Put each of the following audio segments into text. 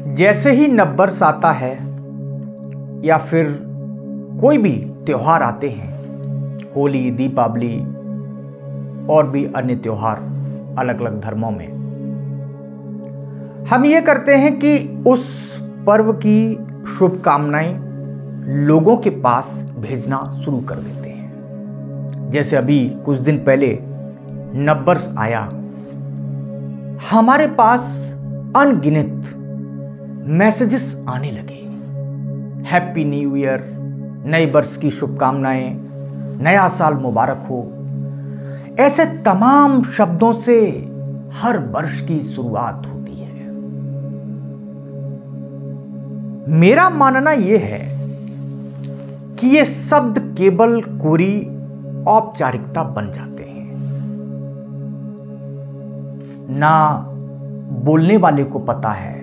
जैसे ही नववर्ष आता है या फिर कोई भी त्योहार आते हैं, होली, दीपावली और भी अन्य त्योहार अलग अलग धर्मों में, हम ये करते हैं कि उस पर्व की शुभकामनाएं लोगों के पास भेजना शुरू कर देते हैं। जैसे अभी कुछ दिन पहले नववर्ष आया, हमारे पास अनगिनत मैसेजेस आने लगे। हैप्पी न्यू ईयर, नए वर्ष की शुभकामनाएं, नया साल मुबारक हो, ऐसे तमाम शब्दों से हर वर्ष की शुरुआत होती है। मेरा मानना यह है कि ये शब्द केवल कोरी औपचारिकता बन जाते हैं। ना बोलने वाले को पता है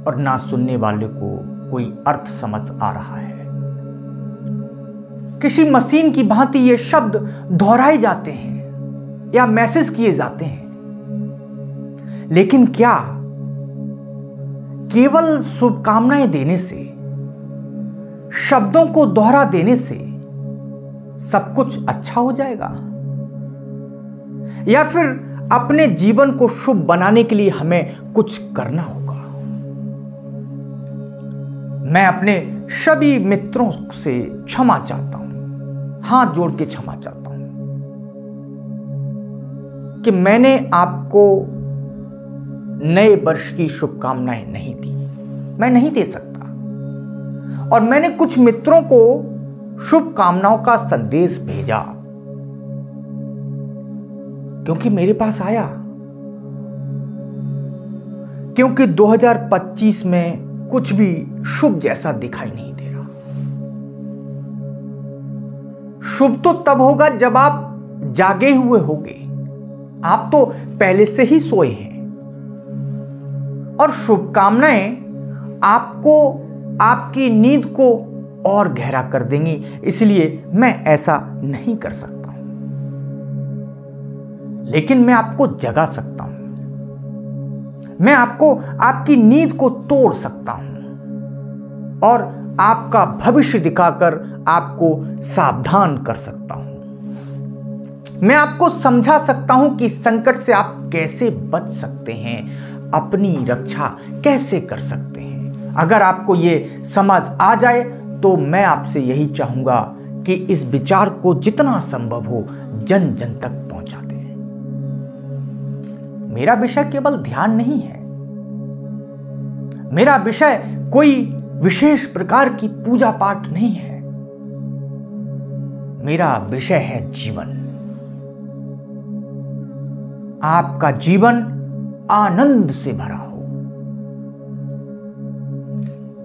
और ना सुनने वाले को कोई अर्थ समझ आ रहा है। किसी मशीन की भांति ये शब्द दोहराए जाते हैं या मैसेज किए जाते हैं, लेकिन क्या केवल शुभकामनाएं देने से, शब्दों को दोहरा देने से सब कुछ अच्छा हो जाएगा? या फिर अपने जीवन को शुभ बनाने के लिए हमें कुछ करना होगा? मैं अपने सभी मित्रों से क्षमा चाहता हूं, हाथ जोड़ के क्षमा चाहता हूं कि मैंने आपको नए वर्ष की शुभकामनाएं नहीं दी। मैं नहीं दे सकता। और मैंने कुछ मित्रों को शुभकामनाओं का संदेश भेजा क्योंकि मेरे पास आया, क्योंकि 2025 में कुछ भी शुभ जैसा दिखाई नहीं दे रहा। शुभ तो तब होगा जब आप जागे हुए होंगे। आप तो पहले से ही सोए हैं और शुभकामनाएं आपको, आपकी नींद को और गहरा कर देंगी। इसलिए मैं ऐसा नहीं कर सकता हूं, लेकिन मैं आपको जगा सकता हूं। मैं आपको आपकी नींद को तोड़ सकता हूं और आपका भविष्य दिखाकर आपको सावधान कर सकता हूं। मैं आपको समझा सकता हूं कि संकट से आप कैसे बच सकते हैं, अपनी रक्षा कैसे कर सकते हैं। अगर आपको ये समझ आ जाए तो मैं आपसे यही चाहूंगा कि इस विचार को जितना संभव हो जन जन तक पहुंचा दें। मेरा विषय केवल ध्यान नहीं है। मेरा विषय कोई विशेष प्रकार की पूजा पाठ नहीं है। मेरा विषय है जीवन। आपका जीवन आनंद से भरा हो।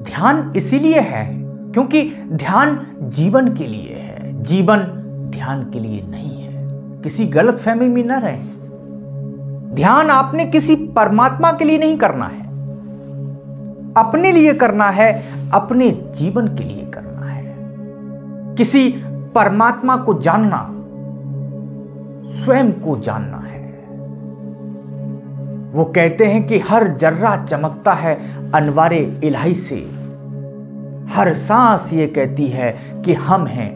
ध्यान इसीलिए है क्योंकि ध्यान जीवन के लिए है, जीवन ध्यान के लिए नहीं है। किसी गलतफहमी में न रहे। ध्यान आपने किसी परमात्मा के लिए नहीं करना है, अपने लिए करना है, अपने जीवन के लिए करना है। किसी परमात्मा को जानना स्वयं को जानना है। वो कहते हैं कि हर जर्रा चमकता है अनवारे इलाही से, हर सांस ये कहती है कि हम हैं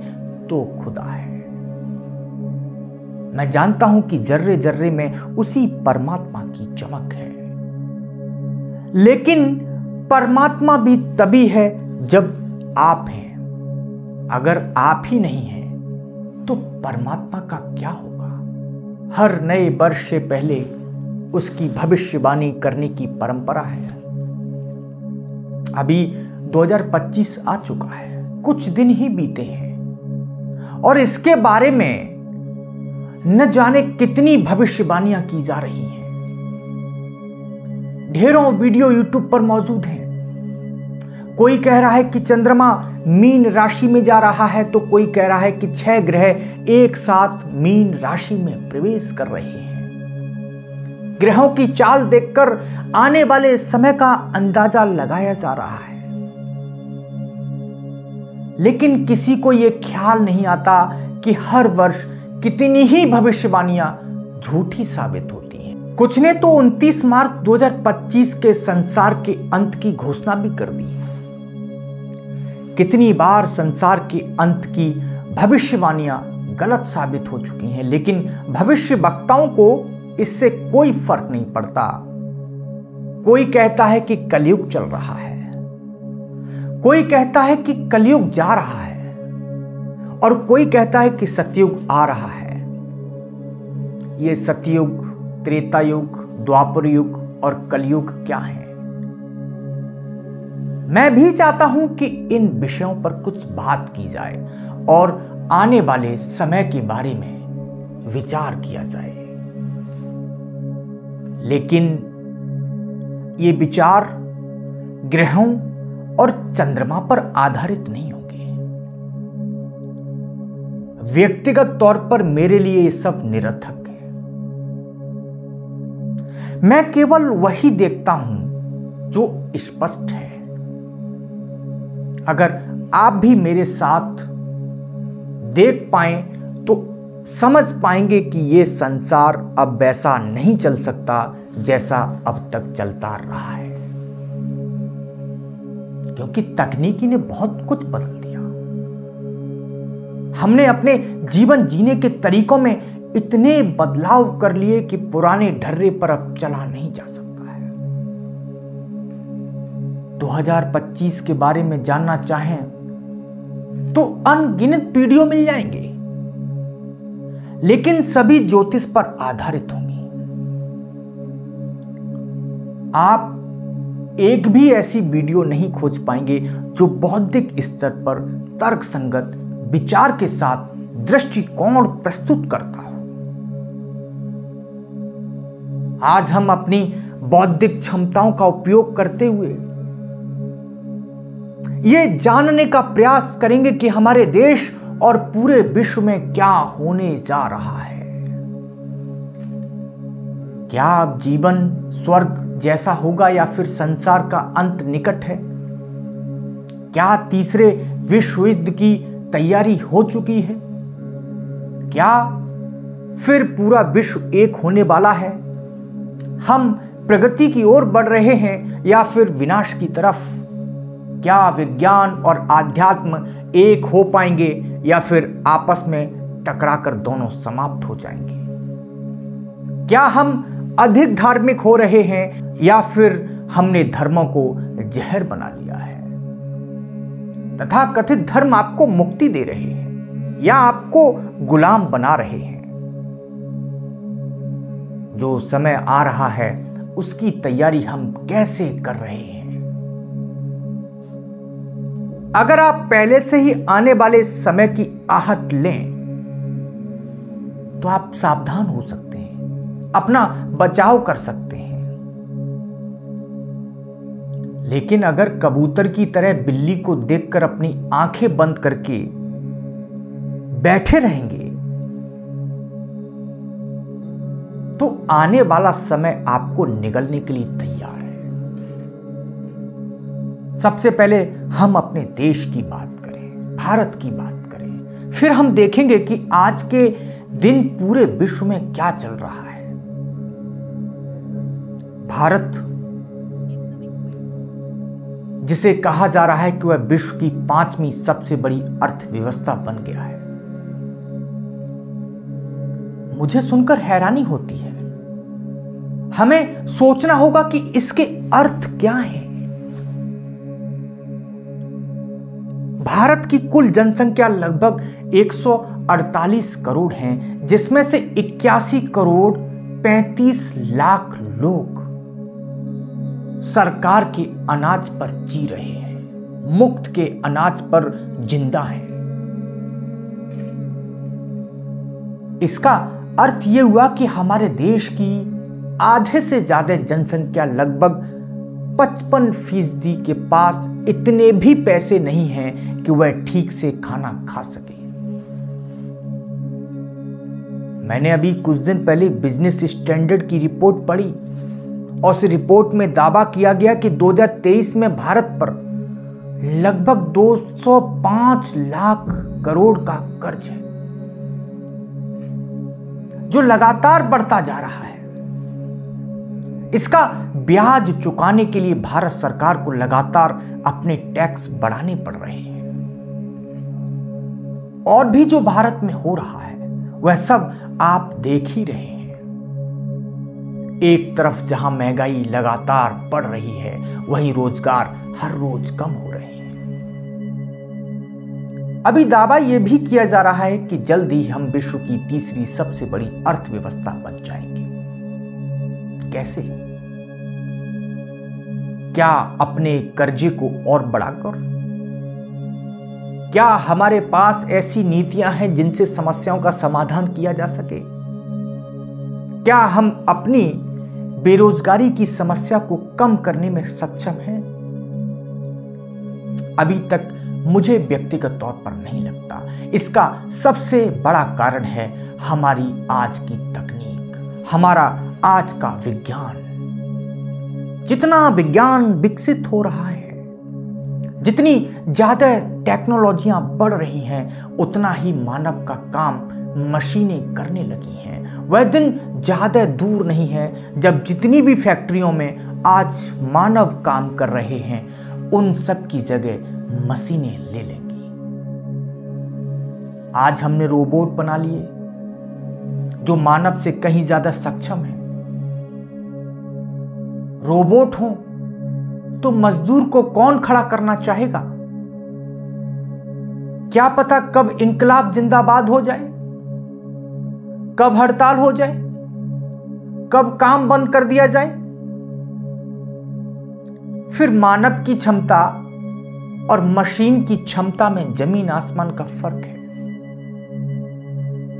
तो खुदा है। मैं जानता हूं कि जर्रे जर्रे में उसी परमात्मा की चमक है, लेकिन परमात्मा भी तभी है जब आप हैं। अगर आप ही नहीं हैं तो परमात्मा का क्या होगा? हर नए वर्ष से पहले उसकी भविष्यवाणी करने की परंपरा है। अभी 2025 आ चुका है, कुछ दिन ही बीते हैं और इसके बारे में न जाने कितनी भविष्यवाणियां की जा रही हैं। ढेरों वीडियो यूट्यूब पर मौजूद हैं। कोई कह रहा है कि चंद्रमा मीन राशि में जा रहा है, तो कोई कह रहा है कि 6 ग्रह एक साथ मीन राशि में प्रवेश कर रहे हैं। ग्रहों की चाल देखकर आने वाले समय का अंदाजा लगाया जा रहा है, लेकिन किसी को यह ख्याल नहीं आता कि हर वर्ष कितनी ही भविष्यवाणियां झूठी साबित होती हैं। कुछ ने तो 29 मार्च 2025 के संसार के अंत की घोषणा भी कर दी। कितनी बार संसार के अंत की भविष्यवाणियां गलत साबित हो चुकी हैं, लेकिन भविष्य वक्ताओं को इससे कोई फर्क नहीं पड़ता। कोई कहता है कि कलयुग चल रहा है, कोई कहता है कि कलयुग जा रहा है, और कोई कहता है कि सतयुग आ रहा है। ये सतयुग, त्रेता युग, द्वापर युग और कलयुग क्या है? मैं भी चाहता हूं कि इन विषयों पर कुछ बात की जाए और आने वाले समय के बारे में विचार किया जाए, लेकिन ये विचार ग्रहों और चंद्रमा पर आधारित नहीं होंगे। व्यक्तिगत तौर पर मेरे लिए ये सब निरर्थक है। मैं केवल वही देखता हूं जो स्पष्ट है। अगर आप भी मेरे साथ देख पाएं तो समझ पाएंगे कि यह संसार अब वैसा नहीं चल सकता जैसा अब तक चलता रहा है, क्योंकि तकनीकी ने बहुत कुछ बदल दिया। हमने अपने जीवन जीने के तरीकों में इतने बदलाव कर लिए कि पुराने ढर्रे पर अब चला नहीं जा सकता है। 2025 के बारे में जानना चाहें तो अनगिनत वीडियो मिल जाएंगे, लेकिन सभी ज्योतिष पर आधारित होंगी। आप एक भी ऐसी वीडियो नहीं खोज पाएंगे जो बौद्धिक स्तर पर तर्कसंगत विचार के साथ दृष्टिकोण प्रस्तुत करता हो। आज हम अपनी बौद्धिक क्षमताओं का उपयोग करते हुए यह जानने का प्रयास करेंगे कि हमारे देश और पूरे विश्व में क्या होने जा रहा है। क्या अब जीवन स्वर्ग जैसा होगा या फिर संसार का अंत निकट है? क्या तीसरे विश्व युद्ध की तैयारी हो चुकी है? क्या फिर पूरा विश्व एक होने वाला है? हम प्रगति की ओर बढ़ रहे हैं या फिर विनाश की तरफ? क्या विज्ञान और आध्यात्म एक हो पाएंगे या फिर आपस में टकराकर दोनों समाप्त हो जाएंगे? क्या हम अधिक धार्मिक हो रहे हैं या फिर हमने धर्मों को जहर बना लिया है? तथा कथित धर्म आपको मुक्ति दे रहे हैं या आपको गुलाम बना रहे हैं? जो समय आ रहा है उसकी तैयारी हम कैसे कर रहे हैं? अगर आप पहले से ही आने वाले समय की आहट लें तो आप सावधान हो सकते हैं, अपना बचाव कर सकते हैं। लेकिन अगर कबूतर की तरह बिल्ली को देखकर अपनी आंखें बंद करके बैठे रहेंगे तो आने वाला समय आपको निगलने के लिए तैयार है। सबसे पहले हम अपने देश की बात करें, भारत की बात करें, फिर हम देखेंगे कि आज के दिन पूरे विश्व में क्या चल रहा है। भारत, जिसे कहा जा रहा है कि वह विश्व की 5वीं सबसे बड़ी अर्थव्यवस्था बन गया है, मुझे सुनकर हैरानी होती है। हमें सोचना होगा कि इसके अर्थ क्या हैं। भारत की कुल जनसंख्या लगभग 148 करोड़ है, जिसमें से 81 करोड़ 35 लाख लोग सरकार के अनाज पर जी रहे हैं, मुफ्त के अनाज पर जिंदा हैं। इसका अर्थ यह हुआ कि हमारे देश की आधे से ज्यादा जनसंख्या लगभग 55% के पास इतने भी पैसे नहीं हैं कि वह ठीक से खाना खा सके। मैंने अभी कुछ दिन पहले बिजनेस स्टैंडर्ड की रिपोर्ट पढ़ी और उस रिपोर्ट में दावा किया गया कि 2023 में भारत पर लगभग 205 लाख करोड़ का कर्ज है, जो लगातार बढ़ता जा रहा है। इसका ब्याज चुकाने के लिए भारत सरकार को लगातार अपने टैक्स बढ़ाने पड़ रहे हैं। और भी जो भारत में हो रहा है वह सब आप देख ही रहे हैं। एक तरफ जहां महंगाई लगातार बढ़ रही है, वहीं रोजगार हर रोज कम हो रहे हैं। अभी दावा यह भी किया जा रहा है कि जल्द ही हम विश्व की तीसरी सबसे बड़ी अर्थव्यवस्था बन जाएंगे। कैसे? क्या अपने कर्जे को और बढ़ाकर? क्या हमारे पास ऐसी नीतियां हैं जिनसे समस्याओं का समाधान किया जा सके? क्या हम अपनी बेरोजगारी की समस्या को कम करने में सक्षम हैं? अभी तक मुझे व्यक्तिगत तौर पर नहीं लगता। इसका सबसे बड़ा कारण है हमारी आज की तकनीक, हमारा आज का विज्ञान। जितना विज्ञान विकसित हो रहा है, जितनी ज्यादा टेक्नोलॉजियां बढ़ रही हैं, उतना ही मानव का काम मशीनें करने लगी हैं। वह दिन ज्यादा दूर नहीं है जब जितनी भी फैक्ट्रियों में आज मानव काम कर रहे हैं, उन सब की जगह मशीनें ले लेंगी। आज हमने रोबोट बना लिए जो मानव से कहीं ज्यादा सक्षम है। रोबोट हो तो मजदूर को कौन खड़ा करना चाहेगा? क्या पता कब इंकलाब जिंदाबाद हो जाए, कब हड़ताल हो जाए, कब काम बंद कर दिया जाए। फिर मानव की क्षमता और मशीन की क्षमता में जमीन आसमान का फर्क है।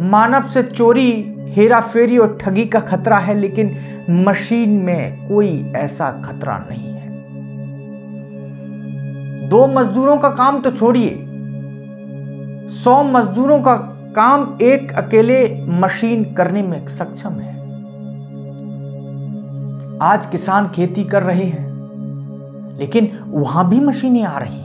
मानव से चोरी, हेराफेरी और ठगी का खतरा है, लेकिन मशीन में कोई ऐसा खतरा नहीं है। 2 मजदूरों का काम तो छोड़िए, 100 मजदूरों का काम एक अकेले मशीन करने में सक्षम है। आज किसान खेती कर रहे हैं, लेकिन वहां भी मशीनें आ रही हैं।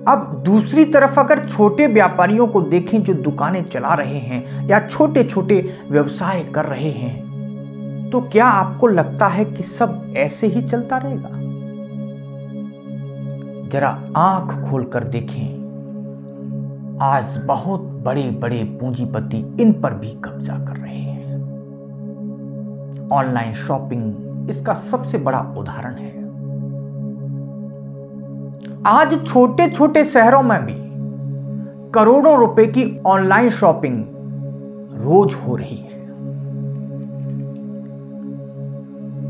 अब दूसरी तरफ अगर छोटे व्यापारियों को देखें जो दुकानें चला रहे हैं या छोटे छोटे व्यवसाय कर रहे हैं, तो क्या आपको लगता है कि सब ऐसे ही चलता रहेगा? जरा आंख खोलकर देखें, आज बहुत बड़े बड़े पूंजीपति इन पर भी कब्जा कर रहे हैं। ऑनलाइन शॉपिंग इसका सबसे बड़ा उदाहरण है। आज छोटे छोटे शहरों में भी करोड़ों रुपए की ऑनलाइन शॉपिंग रोज हो रही है।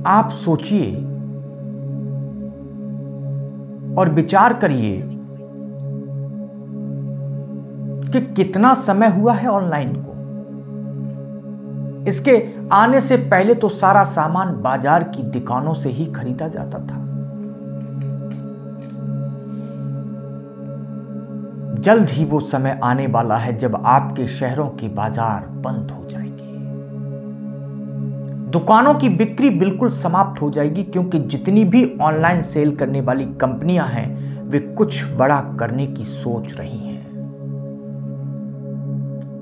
आप सोचिए और विचार करिए कि कितना समय हुआ है ऑनलाइन को। इसके आने से पहले तो सारा सामान बाजार की दुकानों से ही खरीदा जाता था। जल्द ही वो समय आने वाला है जब आपके शहरों के बाजार बंद हो जाएंगे। दुकानों की बिक्री बिल्कुल समाप्त हो जाएगी, क्योंकि जितनी भी ऑनलाइन सेल करने वाली कंपनियां हैं, वे कुछ बड़ा करने की सोच रही हैं।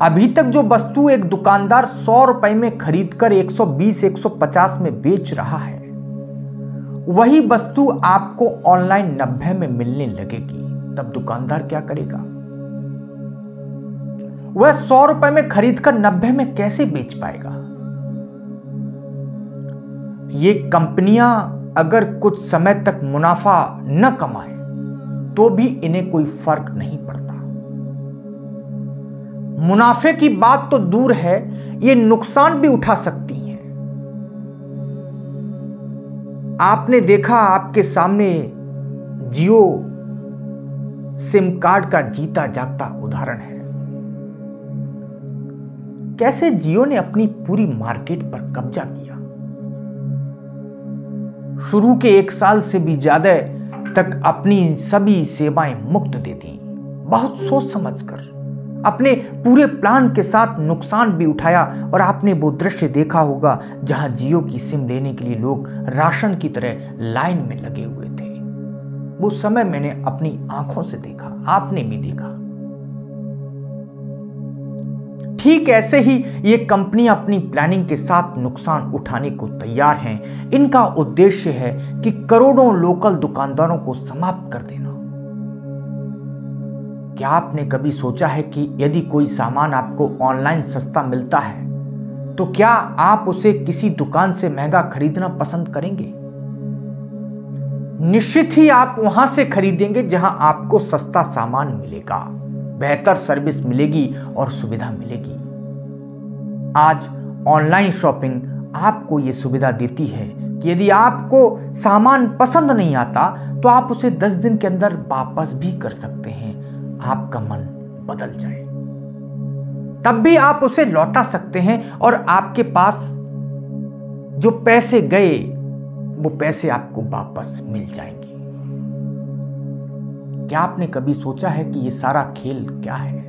अभी तक जो वस्तु एक दुकानदार 100 रुपए में खरीदकर 120-150 में बेच रहा है, वही वस्तु आपको ऑनलाइन 90 में मिलने लगेगी। तब दुकानदार क्या करेगा? वह 100 रुपए में खरीदकर 90 में कैसे बेच पाएगा? ये कंपनियां अगर कुछ समय तक मुनाफा न कमाए तो भी इन्हें कोई फर्क नहीं पड़ता। मुनाफे की बात तो दूर है, ये नुकसान भी उठा सकती हैं। आपने देखा, आपके सामने जियो सिम कार्ड का जीता जागता उदाहरण है। कैसे जियो ने अपनी पूरी मार्केट पर कब्जा किया। शुरू के 1 साल से भी ज्यादा तक अपनी सभी सेवाएं मुफ्त दे दी, बहुत सोच समझकर अपने पूरे प्लान के साथ नुकसान भी उठाया। और आपने वो दृश्य देखा होगा जहां जियो की सिम लेने के लिए लोग राशन की तरह लाइन में लगे हुए थे। वो समय मैंने अपनी आंखों से देखा, आपने भी देखा। ठीक ऐसे ही ये कंपनी अपनी प्लानिंग के साथ नुकसान उठाने को तैयार हैं। इनका उद्देश्य है कि करोड़ों लोकल दुकानदारों को समाप्त कर देना। क्या आपने कभी सोचा है कि यदि कोई सामान आपको ऑनलाइन सस्ता मिलता है तो क्या आप उसे किसी दुकान से महंगा खरीदना पसंद करेंगे? निश्चित ही आप वहां से खरीदेंगे जहां आपको सस्ता सामान मिलेगा, बेहतर सर्विस मिलेगी और सुविधा मिलेगी। आज ऑनलाइन शॉपिंग आपको यह सुविधा देती है कि यदि आपको सामान पसंद नहीं आता तो आप उसे 10 दिन के अंदर वापस भी कर सकते हैं। आपका मन बदल जाए तब भी आप उसे लौटा सकते हैं और आपके पास जो पैसे गए वो पैसे आपको वापस मिल जाएंगे। क्या आपने कभी सोचा है कि ये सारा खेल क्या है?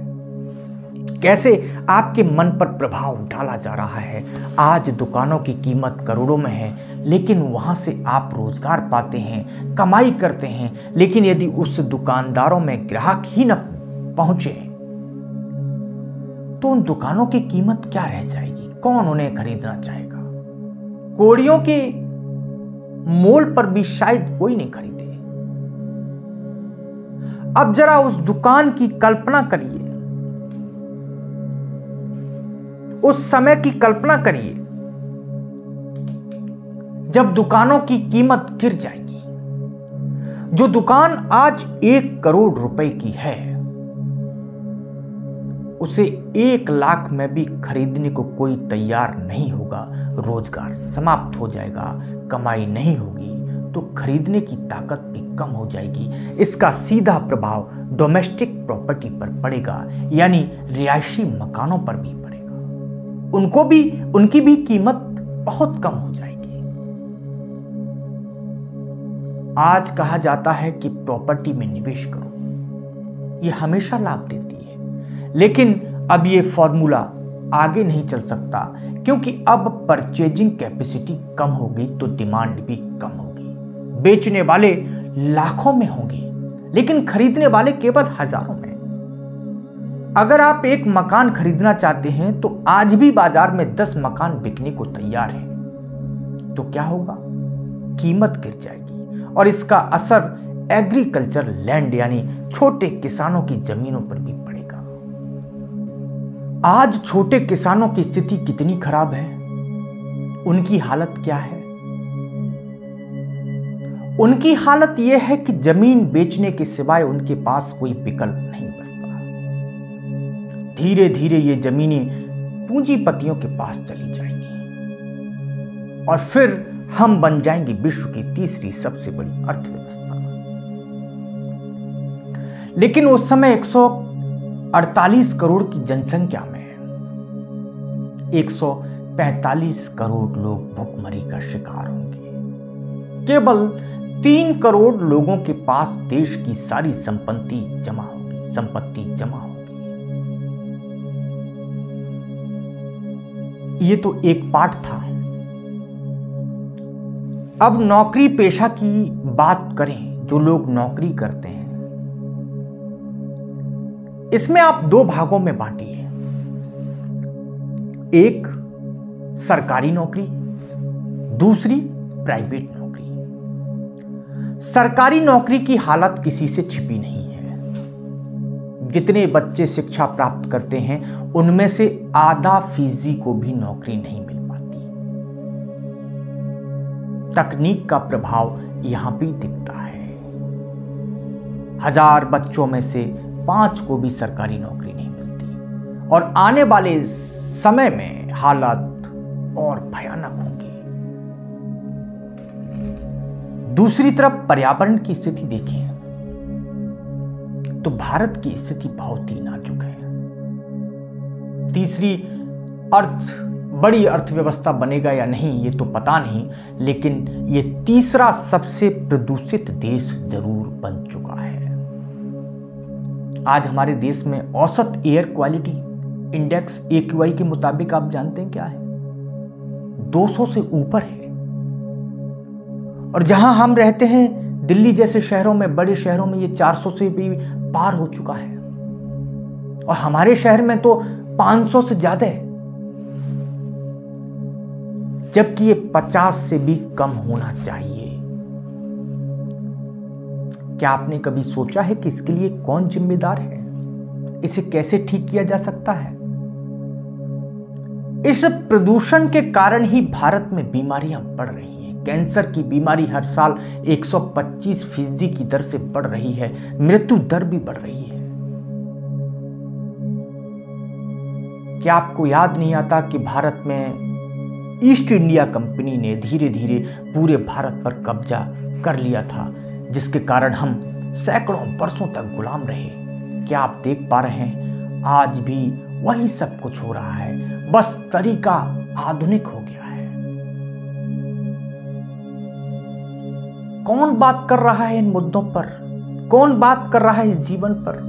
कैसे आपके मन पर प्रभाव डाला जा रहा है? आज दुकानों की कीमत करोड़ों में है, लेकिन वहां से आप रोजगार पाते हैं, कमाई करते हैं, लेकिन यदि उस दुकानदारों में ग्राहक ही न पहुंचे तो उन दुकानों की कीमत क्या रह जाएगी? कौन उन्हें खरीदना चाहेगा? कोड़ियों के मोल पर भी शायद कोई नहीं खरीदे। अब जरा उस दुकान की कल्पना करिए, उस समय की कल्पना करिए जब दुकानों की कीमत गिर जाएगी। जो दुकान आज 1 करोड़ रुपए की है उसे 1 लाख में भी खरीदने को कोई तैयार नहीं होगा। रोजगार समाप्त हो जाएगा, कमाई नहीं होगी तो खरीदने की ताकत भी कम हो जाएगी। इसका सीधा प्रभाव डोमेस्टिक प्रॉपर्टी पर पड़ेगा, यानी रिहायशी मकानों पर भी पड़ेगा। उनकी भी कीमत बहुत कम हो जाएगी। आज कहा जाता है कि प्रॉपर्टी में निवेश करो, यह हमेशा लाभ देती है, लेकिन अब यह फॉर्मूला आगे नहीं चल सकता क्योंकि अब परचेजिंग कैपेसिटी कम होगी तो डिमांड भी कम होगी। बेचने वाले लाखों में होंगे लेकिन खरीदने वाले केवल हजारों में। अगर आप एक मकान खरीदना चाहते हैं तो आज भी बाजार में 10 मकान बिकने को तैयार हैं, तो क्या होगा? कीमत गिर जाएगी और इसका असर एग्रीकल्चर लैंड यानी छोटे किसानों की जमीनों पर भी पड़ेगा। आज छोटे किसानों की स्थिति कितनी खराब है, उनकी हालत क्या है? उनकी हालत यह है कि जमीन बेचने के सिवाय उनके पास कोई विकल्प नहीं बचता। धीरे धीरे ये जमीनें पूंजीपतियों के पास चली जाएंगी और फिर हम बन जाएंगे विश्व की तीसरी सबसे बड़ी अर्थव्यवस्था। लेकिन उस समय 148 करोड़ की जनसंख्या में 145 करोड़ लोग भुखमरी का शिकार होंगे। केवल 3 करोड़ लोगों के पास देश की सारी संपत्ति जमा होगी। ये तो एक पाठ था। अब नौकरी पेशा की बात करें, जो लोग नौकरी करते हैं, इसमें आप 2 भागों में बांटिए। एक सरकारी नौकरी, दूसरी प्राइवेट नौकरी। सरकारी नौकरी की हालत किसी से छिपी नहीं है। जितने बच्चे शिक्षा प्राप्त करते हैं उनमें से आधा फीसदी को भी नौकरी नहीं मिल पाती। तकनीक का प्रभाव यहां भी दिखता है। 1000 बच्चों में से 5 को भी सरकारी नौकरी नहीं मिलती और आने वाले समय में हालात और भयानक होंगे। दूसरी तरफ पर्यावरण की स्थिति देखें तो भारत की स्थिति बहुत ही नाजुक है। तीसरी बड़ी अर्थव्यवस्था बनेगा या नहीं ये तो पता नहीं, लेकिन ये तीसरा सबसे प्रदूषित देश जरूर बन चुका है। आज हमारे देश में औसत एयर क्वालिटी इंडेक्स AQI के मुताबिक आप जानते हैं क्या है? 200 से ऊपर है। और जहां हम रहते हैं दिल्ली जैसे शहरों में, बड़े शहरों में ये 400 से भी पार हो चुका है। और हमारे शहर में तो 500 से ज्यादा है, जबकि ये 50 से भी कम होना चाहिए। क्या आपने कभी सोचा है कि इसके लिए कौन जिम्मेदार है? इसे कैसे ठीक किया जा सकता है? इस प्रदूषण के कारण ही भारत में बीमारियां बढ़ रही हैं। कैंसर की बीमारी हर साल 125% की दर से बढ़ रही है। मृत्यु दर भी बढ़ रही है। क्या आपको याद नहीं आता कि भारत में ईस्ट इंडिया कंपनी ने धीरे धीरे पूरे भारत पर कब्जा कर लिया था, जिसके कारण हम सैकड़ों वर्षों तक गुलाम रहे? क्या आप देख पा रहे हैं? आज भी वही सब कुछ हो रहा है, बस तरीका आधुनिक हो गया है। कौन बात कर रहा है इन मुद्दों पर? कौन बात कर रहा है इस जीवन पर?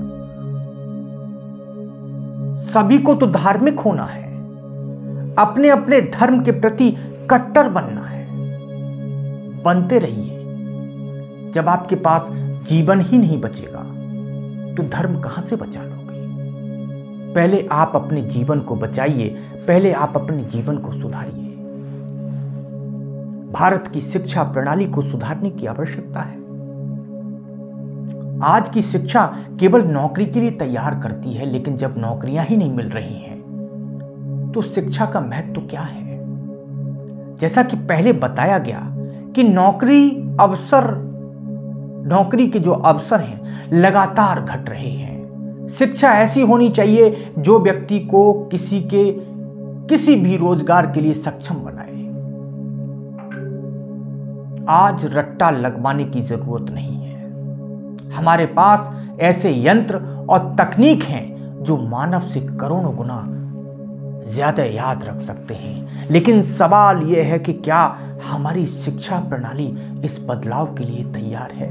सभी को तो धार्मिक होना है, अपने अपने धर्म के प्रति कट्टर बनना है। बनते रहिए। जब आपके पास जीवन ही नहीं बचेगा तो धर्म कहां से बचा लोगे? पहले आप अपने जीवन को बचाइए, पहले आप अपने जीवन को सुधारिए। भारत की शिक्षा प्रणाली को सुधारने की आवश्यकता है। आज की शिक्षा केवल नौकरी के लिए तैयार करती है, लेकिन जब नौकरियां ही नहीं मिल रही हैं तो शिक्षा का महत्व क्या है? जैसा कि पहले बताया गया कि नौकरी के जो अवसर हैं लगातार घट रहे हैं। शिक्षा ऐसी होनी चाहिए जो व्यक्ति को किसी भी रोजगार के लिए सक्षम बनाए। आज रट्टा लगवाने की जरूरत नहीं है। हमारे पास ऐसे यंत्र और तकनीक हैं जो मानव से करोड़ों गुना ज्यादा याद रख सकते हैं। लेकिन सवाल यह है कि क्या हमारी शिक्षा प्रणाली इस बदलाव के लिए तैयार है?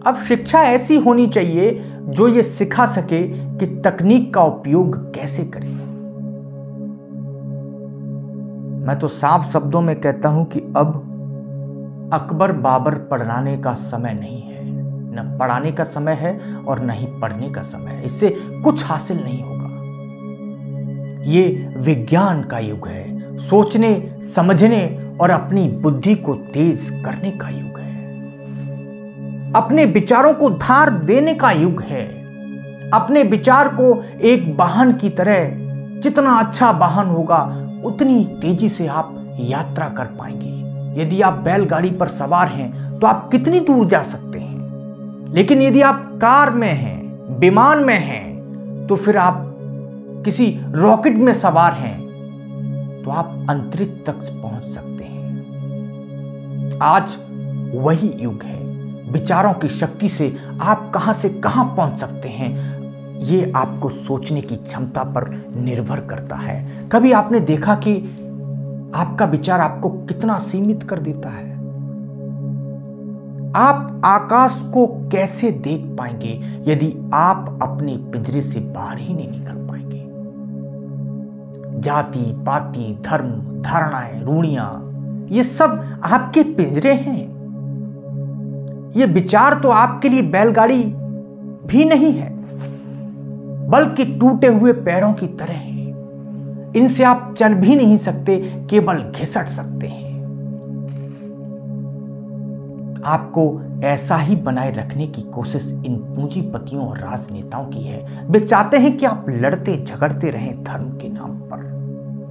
अब शिक्षा ऐसी होनी चाहिए जो ये सिखा सके कि तकनीक का उपयोग कैसे करें। मैं तो साफ शब्दों में कहता हूं कि अब अकबर बाबर पढ़ाने का समय नहीं है। न पढ़ाने का समय है और न ही पढ़ने का समय है। इससे कुछ हासिल नहीं होगा। ये विज्ञान का युग है, सोचने समझने और अपनी बुद्धि को तेज करने का युग है। अपने विचारों को धार देने का युग है। अपने विचार को एक वाहन की तरह, जितना अच्छा वाहन होगा उतनी तेजी से आप यात्रा कर पाएंगे। यदि आप बैलगाड़ी पर सवार हैं तो आप कितनी दूर जा सकते हैं, लेकिन यदि आप कार में हैं, विमान में हैं, तो फिर आप किसी रॉकेट में सवार हैं तो आप अंतरिक्ष तक पहुंच सकते हैं। आज वही युग है। विचारों की शक्ति से आप कहां से कहां पहुंच सकते हैं, ये आपको सोचने की क्षमता पर निर्भर करता है। कभी आपने देखा कि आपका विचार आपको कितना सीमित कर देता है? आप आकाश को कैसे देख पाएंगे यदि आप अपने पिंजरे से बाहर ही नहीं निकल पाएंगे? जाति पाति धर्म धारणाएं रूढ़ियां, ये सब आपके पिंजरे हैं। ये विचार तो आपके लिए बैलगाड़ी भी नहीं है, बल्कि टूटे हुए पैरों की तरह हैं। इनसे आप चल भी नहीं सकते, केवल घिसट सकते हैं। आपको ऐसा ही बनाए रखने की कोशिश इन पूंजीपतियों और राजनेताओं की है। वे चाहते हैं कि आप लड़ते झगड़ते रहें धर्म के नाम पर,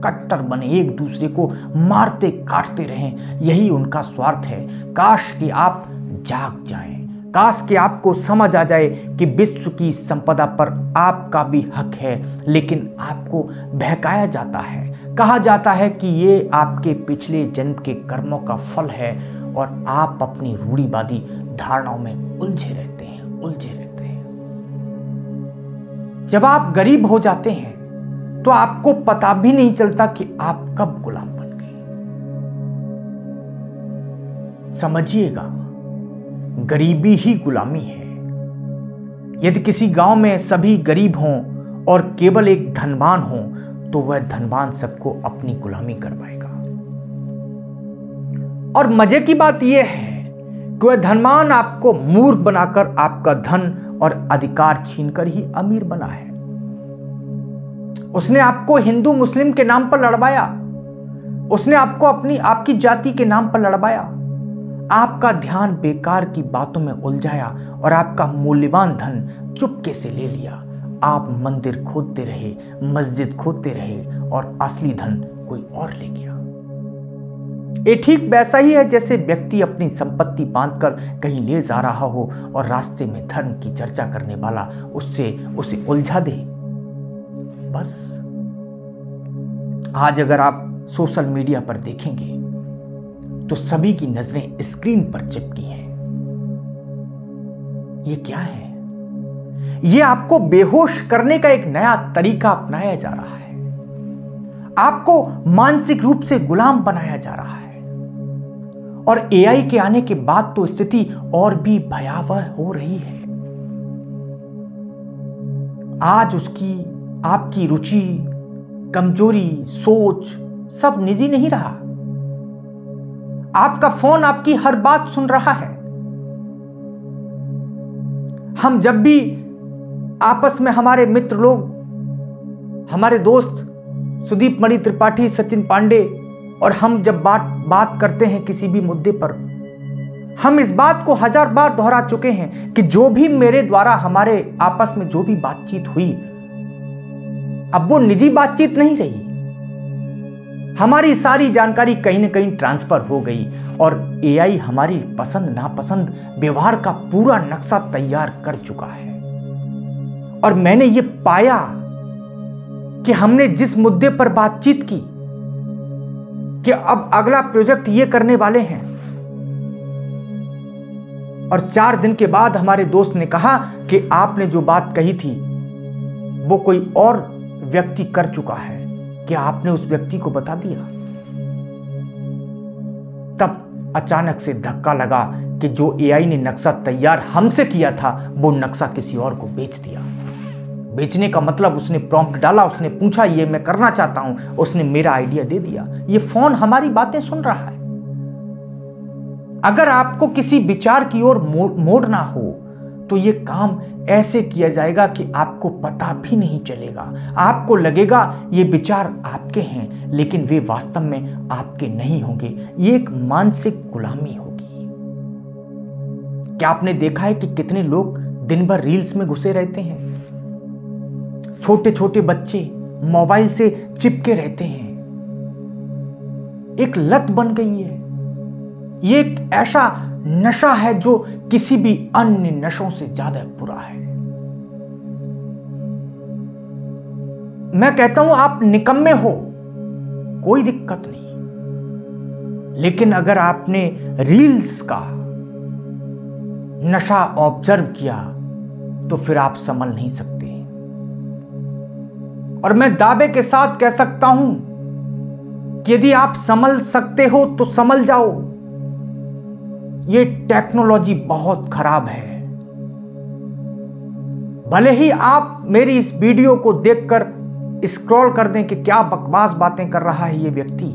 कट्टर बने, एक दूसरे को मारते काटते रहें। यही उनका स्वार्थ है। काश कि आप जाग जाएं, काश कि आपको समझ आ जाए कि विश्व की संपदा पर आपका भी हक है, लेकिन आपको बहकाया जाता है। कहा जाता है कि ये आपके पिछले जन्म के कर्मों का फल है और आप अपनी रूढ़िवादी धारणाओं में उलझे रहते हैं। जब आप गरीब हो जाते हैं तो आपको पता भी नहीं चलता कि आप कब गुलाम बन गए। समझिएगा, गरीबी ही गुलामी है। यदि किसी गांव में सभी गरीब हों और केवल एक धनवान हो तो वह धनवान सबको अपनी गुलामी करवाएगा। और मजे की बात यह है कि वह धनवान आपको मूर्ख बनाकर आपका धन और अधिकार छीनकर ही अमीर बना है। उसने आपको हिंदू मुस्लिम के नाम पर लड़वाया, उसने आपको आपकी जाति के नाम पर लड़वाया, आपका ध्यान बेकार की बातों में उलझाया और आपका मूल्यवान धन चुपके से ले लिया। आप मंदिर खोदते रहे, मस्जिद खोदते रहे और असली धन कोई और ले गया। ये ठीक वैसा ही है जैसे व्यक्ति अपनी संपत्ति बांधकर कहीं ले जा रहा हो और रास्ते में धर्म की चर्चा करने वाला उसे उलझा दे। बस आज अगर आप सोशल मीडिया पर देखेंगे तो सभी की नजरें स्क्रीन पर चिपकी हैं। ये क्या है? ये आपको बेहोश करने का एक नया तरीका अपनाया जा रहा है। आपको मानसिक रूप से गुलाम बनाया जा रहा है। और एआई के आने के बाद तो स्थिति और भी भयावह हो रही है। आज आपकी रुचि, कमजोरी, सोच सब निजी नहीं रहा। आपका फोन आपकी हर बात सुन रहा है। हम जब भी आपस में हमारे मित्र लोग, हमारे दोस्त सुदीप मणि त्रिपाठी, सचिन पांडे और हम जब बात करते हैं किसी भी मुद्दे पर, हम इस बात को 1000 बार दोहरा चुके हैं कि जो भी मेरे द्वारा हमारे आपस में जो भी बातचीत हुई, अब वो निजी बातचीत नहीं रही। हमारी सारी जानकारी कहीं ना कहीं ट्रांसफर हो गई और एआई हमारी पसंद नापसंद व्यवहार का पूरा नक्शा तैयार कर चुका है। और मैंने ये पाया कि हमने जिस मुद्दे पर बातचीत की कि अब अगला प्रोजेक्ट ये करने वाले हैं, और 4 दिन के बाद हमारे दोस्त ने कहा कि आपने जो बात कही थी वो कोई और व्यक्ति कर चुका है, क्या आपने उस व्यक्ति को बता दिया? तब अचानक से धक्का लगा कि जो एआई ने नक्शा तैयार हमसे किया था वो नक्शा किसी और को बेच दिया। बेचने का मतलब उसने प्रॉम्प्ट डाला, उसने पूछा ये मैं करना चाहता हूं, उसने मेरा आइडिया दे दिया। ये फोन हमारी बातें सुन रहा है। अगर आपको किसी विचार की ओर मोड़ना हो तो ये काम ऐसे किया जाएगा कि आपको पता भी नहीं चलेगा। आपको लगेगा ये विचार आपके हैं, लेकिन वे वास्तव में आपके नहीं होंगे। ये एक मानसिक गुलामी होगी। क्या आपने देखा है कि कितने लोग दिन भर रील्स में घुसे रहते हैं? छोटे छोटे बच्चे मोबाइल से चिपके रहते हैं। एक लत बन गई है। ये एक ऐसा नशा है जो किसी भी अन्य नशों से ज्यादा बुरा है। मैं कहता हूं आप निकम्मे हो, कोई दिक्कत नहीं, लेकिन अगर आपने रील्स का नशा ऑब्जर्व किया तो फिर आप संभल नहीं सकते। और मैं दावे के साथ कह सकता हूं कि यदि आप संभल सकते हो तो संभल जाओ। ये टेक्नोलॉजी बहुत खराब है। भले ही आप मेरी इस वीडियो को देखकर स्क्रॉल कर दें कि क्या बकवास बातें कर रहा है ये व्यक्ति,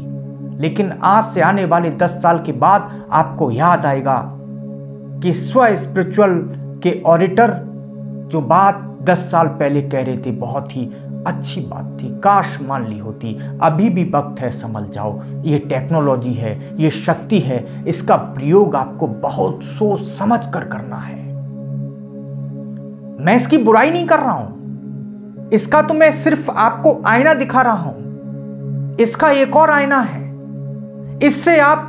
लेकिन आज से आने वाले 10 साल के बाद आपको याद आएगा कि स्व स्पिरिचुअल के ऑडिटर जो बात 10 साल पहले कह रहे थे बहुत ही अच्छी बात थी, काश मान ली होती। अभी भी वक्त है, संभल जाओ। ये टेक्नोलॉजी है, ये शक्ति है, इसका प्रयोग आपको बहुत सोच समझ कर करना है। मैं इसकी बुराई नहीं कर रहा हूं, इसका तो मैं सिर्फ आपको आईना दिखा रहा हूं। इसका एक और आईना है, इससे आप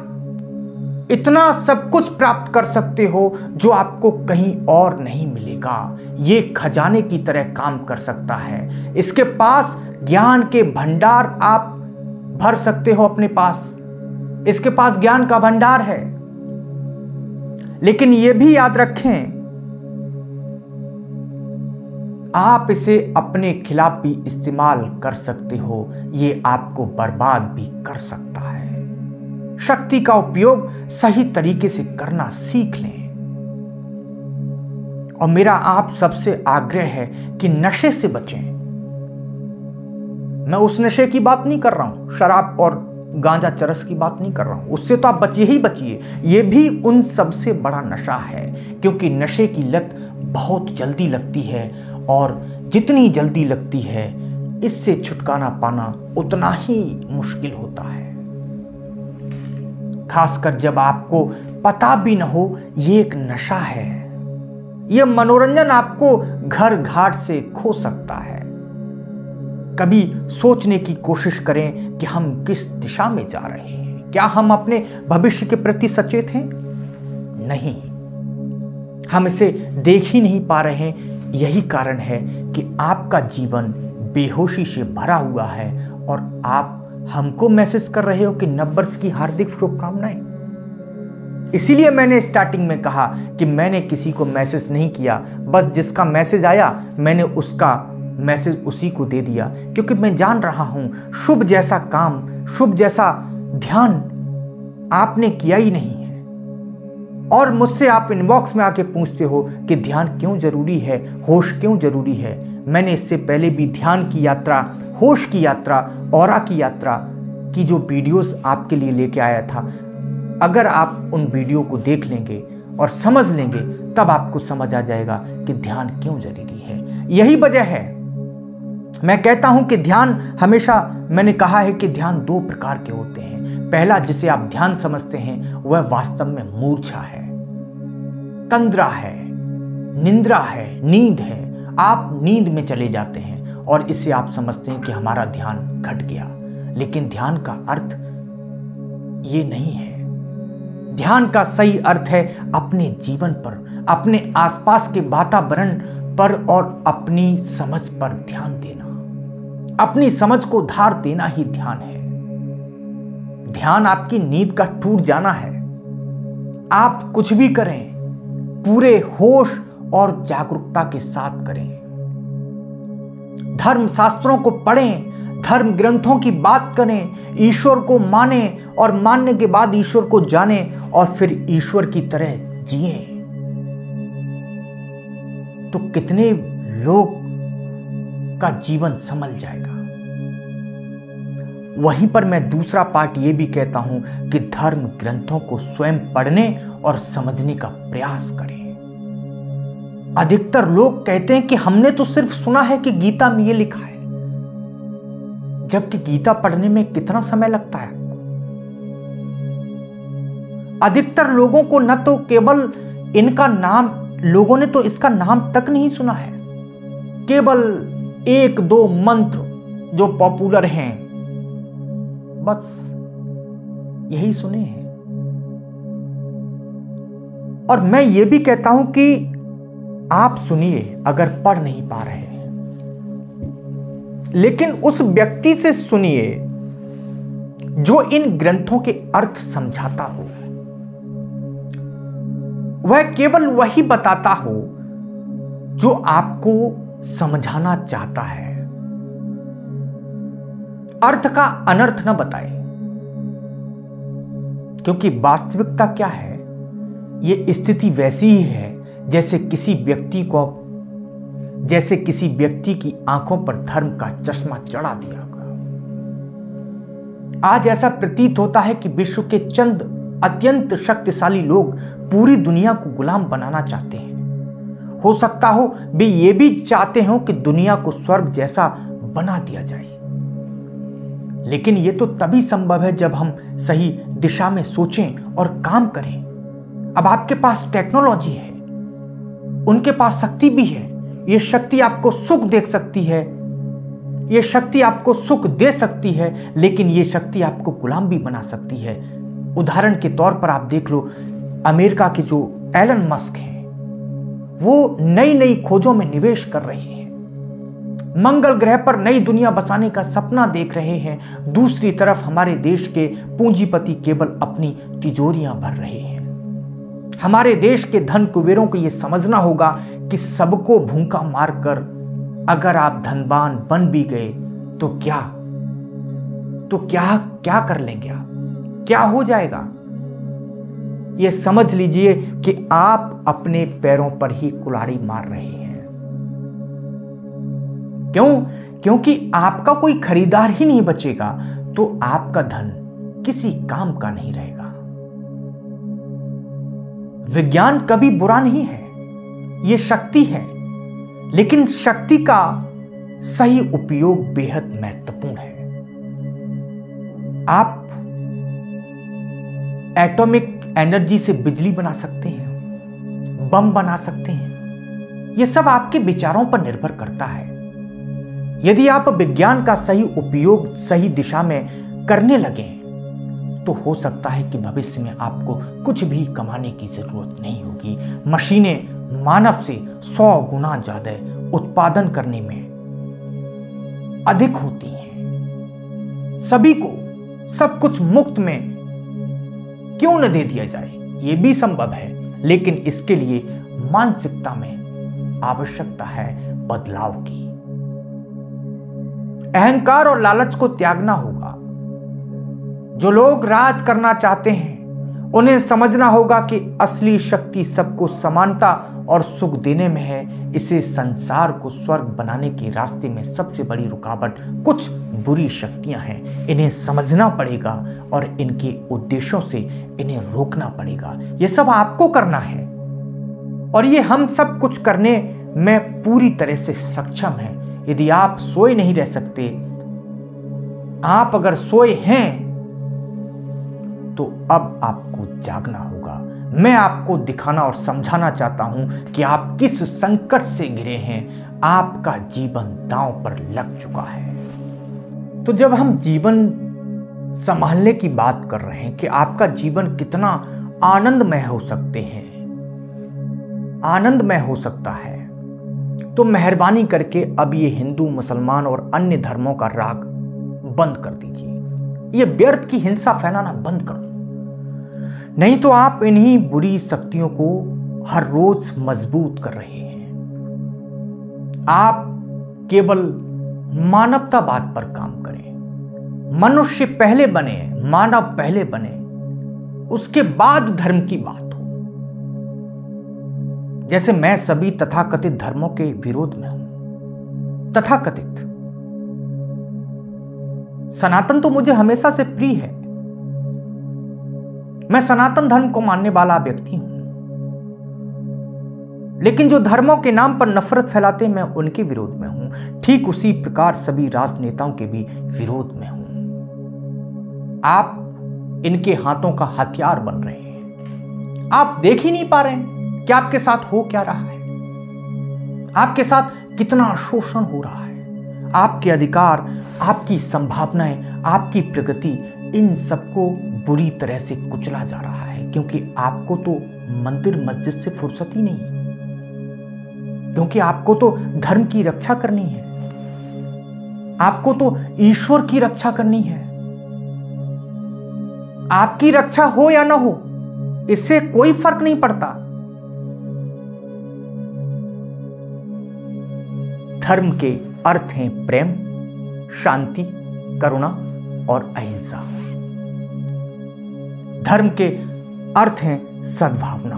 इतना सब कुछ प्राप्त कर सकते हो जो आपको कहीं और नहीं मिलेगा। ये खजाने की तरह काम कर सकता है। इसके पास ज्ञान के भंडार आप भर सकते हो अपने पास। इसके पास ज्ञान का भंडार है, लेकिन यह भी याद रखें आप इसे अपने खिलाफ भी इस्तेमाल कर सकते हो। ये आपको बर्बाद भी कर सकता है। शक्ति का उपयोग सही तरीके से करना सीख लें। और मेरा आप सबसे आग्रह है कि नशे से बचें। मैं उस नशे की बात नहीं कर रहा हूं, शराब और गांजा चरस की बात नहीं कर रहा हूं। उससे तो आप बचिए ही बचिए। यह भी उन सबसे बड़ा नशा है, क्योंकि नशे की लत बहुत जल्दी लगती है, और जितनी जल्दी लगती है इससे छुटकारा पाना उतना ही मुश्किल होता है, खासकर जब आपको पता भी न हो ये एक नशा है। यह मनोरंजन आपको घर घाट से खो सकता है। कभी सोचने की कोशिश करें कि हम किस दिशा में जा रहे हैं। क्या हम अपने भविष्य के प्रति सचेत हैं? नहीं, हम इसे देख ही नहीं पा रहे हैं। यही कारण है कि आपका जीवन बेहोशी से भरा हुआ है और आप हमको मैसेज कर रहे हो कि नववर्ष की हार्दिक शुभकामनाएं। इसीलिए मैंने स्टार्टिंग में कहा कि मैंने किसी को मैसेज नहीं किया, बस जिसका मैसेज आया मैंने उसका मैसेज उसी को दे दिया, क्योंकि मैं जान रहा हूं शुभ जैसा काम, शुभ जैसा ध्यान आपने किया ही नहीं है। और मुझसे आप इनबॉक्स में आके पूछते हो कि ध्यान क्यों जरूरी है, होश क्यों जरूरी है। मैंने इससे पहले भी ध्यान की यात्रा, होश की यात्रा, ऑरा की यात्रा की जो वीडियोस आपके लिए लेके आया था, अगर आप उन वीडियो को देख लेंगे और समझ लेंगे तब आपको समझ आ जाएगा कि ध्यान क्यों जरूरी है। यही वजह है मैं कहता हूं कि ध्यान हमेशा, मैंने कहा है कि ध्यान दो प्रकार के होते हैं। पहला जिसे आप ध्यान समझते हैं वह वास्तव में मूर्छा है, तंद्रा है, निंद्रा है, नींद है। आप नींद में चले जाते हैं और इसे आप समझते हैं कि हमारा ध्यान घट गया, लेकिन ध्यान का अर्थ ये नहीं है। ध्यान का सही अर्थ है अपने जीवन पर, अपने आसपास के वातावरण पर और अपनी समझ पर ध्यान देना। अपनी समझ को धार देना ही ध्यान है। ध्यान आपकी नींद का टूट जाना है। आप कुछ भी करें पूरे होश और जागरूकता के साथ करें। धर्म शास्त्रों को पढ़ें, धर्म ग्रंथों की बात करें, ईश्वर को माने और मानने के बाद ईश्वर को जाने और फिर ईश्वर की तरह जिए। तो कितने लोग का जीवन संभल जाएगा। वहीं पर मैं दूसरा पार्ट ये भी कहता हूं कि धर्म ग्रंथों को स्वयं पढ़ने और समझने का प्रयास करें। अधिकतर लोग कहते हैं कि हमने तो सिर्फ सुना है कि गीता में ये लिखा है, जबकि गीता पढ़ने में कितना समय लगता है। अधिकतर लोगों को न तो केवल इनका नाम, लोगों ने तो इसका नाम तक नहीं सुना है। केवल एक दो मंत्र जो पॉपुलर हैं बस यही सुने हैं। और मैं ये भी कहता हूं कि आप सुनिए अगर पढ़ नहीं पा रहे हैं, लेकिन उस व्यक्ति से सुनिए जो इन ग्रंथों के अर्थ समझाता हो। वह केवल वही बताता हो जो आपको समझाना चाहता है। अर्थ का अनर्थ न बताए, क्योंकि वास्तविकता क्या है, यह स्थिति वैसी ही है जैसे किसी व्यक्ति की आंखों पर धर्म का चश्मा चढ़ा दिया गया। आज ऐसा प्रतीत होता है कि विश्व के चंद अत्यंत शक्तिशाली लोग पूरी दुनिया को गुलाम बनाना चाहते हैं। हो सकता हो वे ये भी चाहते हो कि दुनिया को स्वर्ग जैसा बना दिया जाए, लेकिन ये तो तभी संभव है जब हम सही दिशा में सोचें और काम करें। अब आपके पास टेक्नोलॉजी है, उनके पास शक्ति भी है। ये शक्ति आपको सुख दे सकती है, ये शक्ति आपको सुख दे सकती है, लेकिन ये शक्ति आपको गुलाम भी बना सकती है। उदाहरण के तौर पर आप देख लो, अमेरिका के जो एलन मस्क हैं, वो नई नई खोजों में निवेश कर रहे हैं, मंगल ग्रह पर नई दुनिया बसाने का सपना देख रहे हैं। दूसरी तरफ हमारे देश के पूंजीपति केवल अपनी तिजोरियां भर रहे हैं। हमारे देश के धन कुबेरों को यह समझना होगा कि सबको भूखा मारकर अगर आप धनवान बन भी गए तो क्या कर लेंगे आप, क्या हो जाएगा। यह समझ लीजिए कि आप अपने पैरों पर ही कुल्हाड़ी मार रहे हैं। क्यों? क्योंकि आपका कोई खरीदार ही नहीं बचेगा तो आपका धन किसी काम का नहीं रहेगा। विज्ञान कभी बुरा नहीं है, यह शक्ति है, लेकिन शक्ति का सही उपयोग बेहद महत्वपूर्ण है। आप एटॉमिक एनर्जी से बिजली बना सकते हैं, बम बना सकते हैं। यह सब आपके विचारों पर निर्भर करता है। यदि आप विज्ञान का सही उपयोग सही दिशा में करने लगे तो हो सकता है कि भविष्य में आपको कुछ भी कमाने की जरूरत नहीं होगी। मशीनें मानव से 100 गुना ज्यादा उत्पादन करने में अधिक होती हैं। सभी को सब कुछ मुफ्त में क्यों न दे दिया जाए, यह भी संभव है, लेकिन इसके लिए मानसिकता में आवश्यकता है बदलाव की। अहंकार और लालच को त्यागना होगा। जो लोग राज करना चाहते हैं उन्हें समझना होगा कि असली शक्ति सबको समानता और सुख देने में है। इसे संसार को स्वर्ग बनाने के रास्ते में सबसे बड़ी रुकावट कुछ बुरी शक्तियां हैं। इन्हें समझना पड़ेगा और इनके उद्देश्यों से इन्हें रोकना पड़ेगा। यह सब आपको करना है और ये हम सब कुछ करने में पूरी तरह से सक्षम हैं। यदि आप सोए नहीं रह सकते, आप अगर सोए हैं तो अब आपको जागना होगा। मैं आपको दिखाना और समझाना चाहता हूं कि आप किस संकट से घिरे हैं। आपका जीवन दांव पर लग चुका है। तो जब हम जीवन संभालने की बात कर रहे हैं कि आपका जीवन कितना आनंदमय हो सकते हैं, आनंदमय हो सकता है, तो मेहरबानी करके अब ये हिंदू, मुसलमान और अन्य धर्मों का राग बंद कर दीजिए। ये व्यर्थ की हिंसा फैलाना बंद करो, नहीं तो आप इन्हीं बुरी शक्तियों को हर रोज मजबूत कर रहे हैं। आप केवल मानवतावाद पर काम करें। मनुष्य पहले बने, मानव पहले बने, उसके बाद धर्म की बात हो। जैसे मैं सभी तथाकथित धर्मों के विरोध में हूं। तथाकथित, सनातन तो मुझे हमेशा से प्रिय है। मैं सनातन धर्म को मानने वाला व्यक्ति हूं, लेकिन जो धर्मों के नाम पर नफरत फैलाते हैं, मैं उनके विरोध में हूं। ठीक उसी प्रकार सभी राजनेताओं के भी विरोध में हूं। आप इनके हाथों का हथियार बन रहे हैं। आप देख ही नहीं पा रहे हैं कि आपके साथ हो क्या रहा है, आपके साथ कितना शोषण हो रहा है। आपके अधिकार, आपकी संभावनाएं, आपकी प्रगति, इन सबको बुरी तरह से कुचला जा रहा है, क्योंकि आपको तो मंदिर मस्जिद से फुर्सत ही नहीं, क्योंकि आपको तो धर्म की रक्षा करनी है, आपको तो ईश्वर की रक्षा करनी है। आपकी रक्षा हो या ना हो, इससे कोई फर्क नहीं पड़ता। धर्म के अर्थ हैं प्रेम, शांति, करुणा और अहिंसा। धर्म के अर्थ हैं सद्भावना।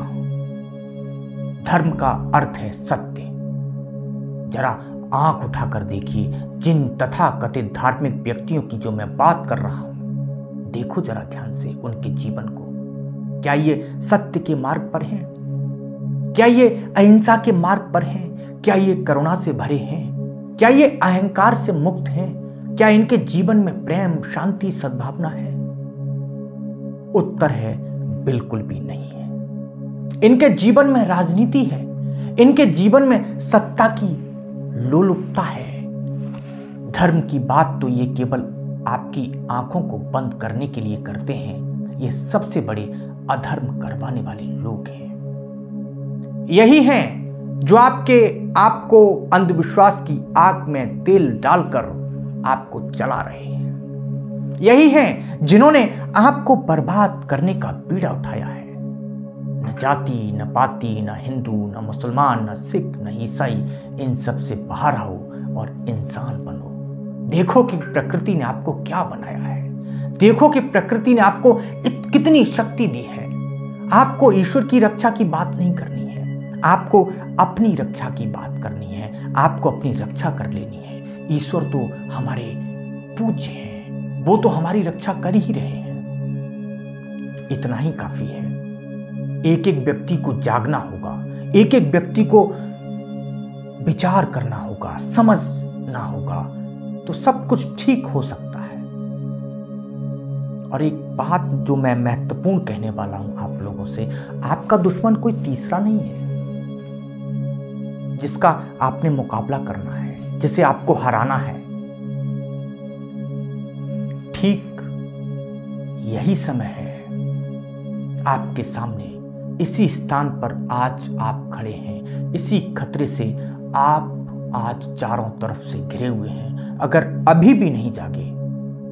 धर्म का अर्थ है सत्य। जरा आंख उठाकर देखिए, जिन तथाकथित धार्मिक व्यक्तियों की जो मैं बात कर रहा हूं, देखो जरा ध्यान से उनके जीवन को। क्या ये सत्य के मार्ग पर हैं? क्या ये अहिंसा के मार्ग पर हैं? क्या ये करुणा से भरे हैं? क्या ये अहंकार से मुक्त हैं? क्या इनके जीवन में प्रेम, शांति, सद्भावना है? उत्तर है बिल्कुल भी नहीं है। इनके जीवन में राजनीति है, इनके जीवन में सत्ता की लोलुपता है। धर्म की बात तो ये केवल आपकी आंखों को बंद करने के लिए करते हैं। ये सबसे बड़े अधर्म करवाने वाले लोग हैं। यही हैं जो आपको अंधविश्वास की आग में तेल डालकर आपको जला रहे हैं। यही हैं जिन्होंने आपको बर्बाद करने का बीड़ा उठाया है। न जाति, न पाति, न हिंदू, न मुसलमान, न सिख, न ईसाई, इन सब से बाहर आओ और इंसान बनो। देखो कि प्रकृति ने आपको क्या बनाया है। देखो कि प्रकृति ने आपको कितनी शक्ति दी है। आपको ईश्वर की रक्षा की बात नहीं करनी है, आपको अपनी रक्षा की बात करनी है। आपको अपनी रक्षा कर लेनी है। ईश्वर तो हमारे पूज्य हैं, वो तो हमारी रक्षा कर ही रहे हैं। इतना ही काफी है। एक एक व्यक्ति को जागना होगा, एक एक व्यक्ति को विचार करना होगा, समझना रखना होगा तो सब कुछ ठीक हो सकता है। और एक बात जो मैं महत्वपूर्ण कहने वाला हूं आप लोगों से, आपका दुश्मन कोई तीसरा नहीं है जिसका आपने मुकाबला करना है, जिसे आपको हराना है। ठीक यही समय है आपके सामने, इसी स्थान पर आज आप खड़े हैं, इसी खतरे से आप आज चारों तरफ से घिरे हुए हैं। अगर अभी भी नहीं जागे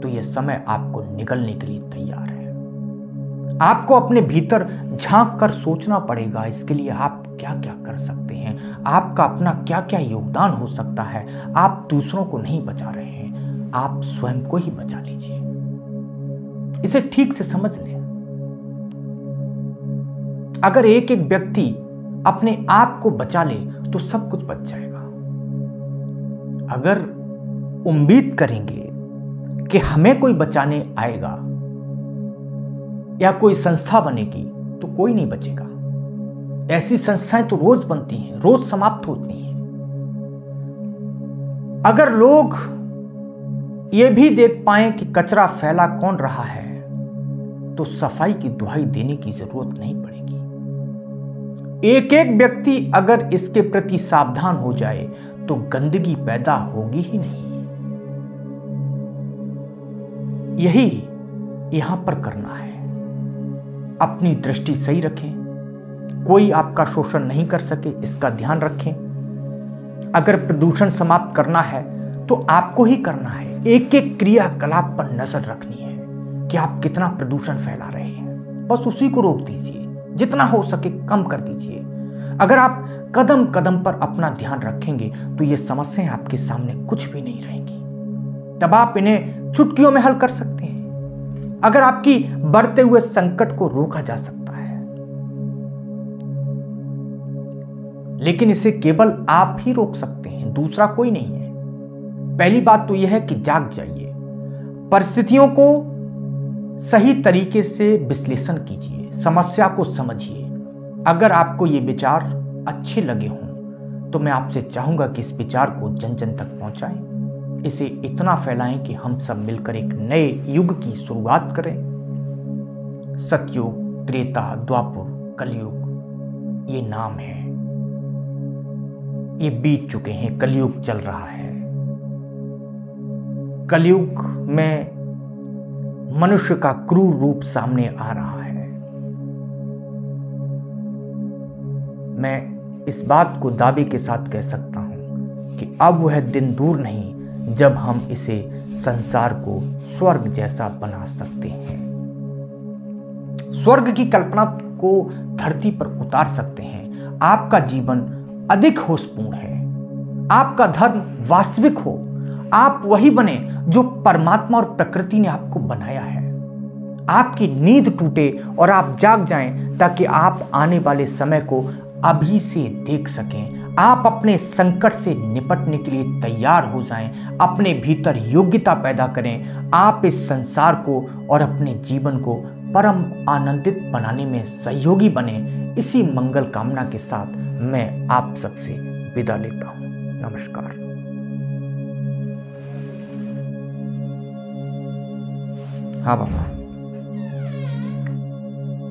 तो यह समय आपको निगलने के लिए तैयार है। आपको अपने भीतर झांक कर सोचना पड़ेगा इसके लिए आप क्या क्या कर सकते हैं, आपका अपना क्या क्या योगदान हो सकता है। आप दूसरों को नहीं बचा रहे हैं, आप स्वयं को ही बचा लीजिए। इसे ठीक से समझ लें। अगर एक एक व्यक्ति अपने आप को बचा ले तो सब कुछ बच जाएगा। अगर उम्मीद करेंगे कि हमें कोई बचाने आएगा या कोई संस्था बनेगी तो कोई नहीं बचेगा। ऐसी संस्थाएं तो रोज बनती हैं, रोज समाप्त होती हैं। अगर लोग ये भी देख पाएं कि कचरा फैला कौन रहा है तो सफाई की दुहाई देने की जरूरत नहीं पड़ेगी। एक एक व्यक्ति अगर इसके प्रति सावधान हो जाए तो गंदगी पैदा होगी ही नहीं। यही यहां पर करना है। अपनी दृष्टि सही रखें, कोई आपका शोषण नहीं कर सके इसका ध्यान रखें। अगर प्रदूषण समाप्त करना है तो आपको ही करना है। एक एक क्रियाकलाप पर नजर रखनी है कि आप कितना प्रदूषण फैला रहे हैं, बस उसी को रोक दीजिए। जितना हो सके कम कर दीजिए। अगर आप कदम कदम पर अपना ध्यान रखेंगे तो ये समस्याएं आपके सामने कुछ भी नहीं रहेंगी। तब आप इन्हें चुटकियों में हल कर सकते हैं। अगर आपकी बढ़ते हुए संकट को रोका जा सकता है, लेकिन इसे केवल आप ही रोक सकते हैं, दूसरा कोई नहीं है। पहली बात तो यह है कि जाग जाइए, परिस्थितियों को सही तरीके से विश्लेषण कीजिए, समस्या को समझिए। अगर आपको ये विचार अच्छे लगे हों तो मैं आपसे चाहूंगा कि इस विचार को जन जन तक पहुंचाएं, इसे इतना फैलाएं कि हम सब मिलकर एक नए युग की शुरुआत करें। सतयुग, त्रेता, द्वापर, कलयुग ये नाम है, ये बीत चुके हैं, कलयुग चल रहा है। कलयुग में मनुष्य का क्रूर रूप सामने आ रहा है। मैं इस बात को दावे के साथ कह सकता हूं कि अब वह दिन दूर नहीं जब हम इसे संसार को स्वर्ग जैसा बना सकते हैं। स्वर्ग की कल्पना को धरती पर उतार सकते हैं। आपका जीवन अधिक होशपूर्ण है, आपका धर्म वास्तविक हो, आप वही बने जो परमात्मा और प्रकृति ने आपको बनाया है। आपकी नींद टूटे और आप जाग जाएं ताकि आप आने वाले समय को अभी से देख सकें। आप अपने संकट से निपटने के लिए तैयार हो जाएं, अपने भीतर योग्यता पैदा करें। आप इस संसार को और अपने जीवन को परम आनंदित बनाने में सहयोगी बने। इसी मंगल कामना के साथ मैं आप सबसे विदा लेता हूं। नमस्कार। हाँ बाबा।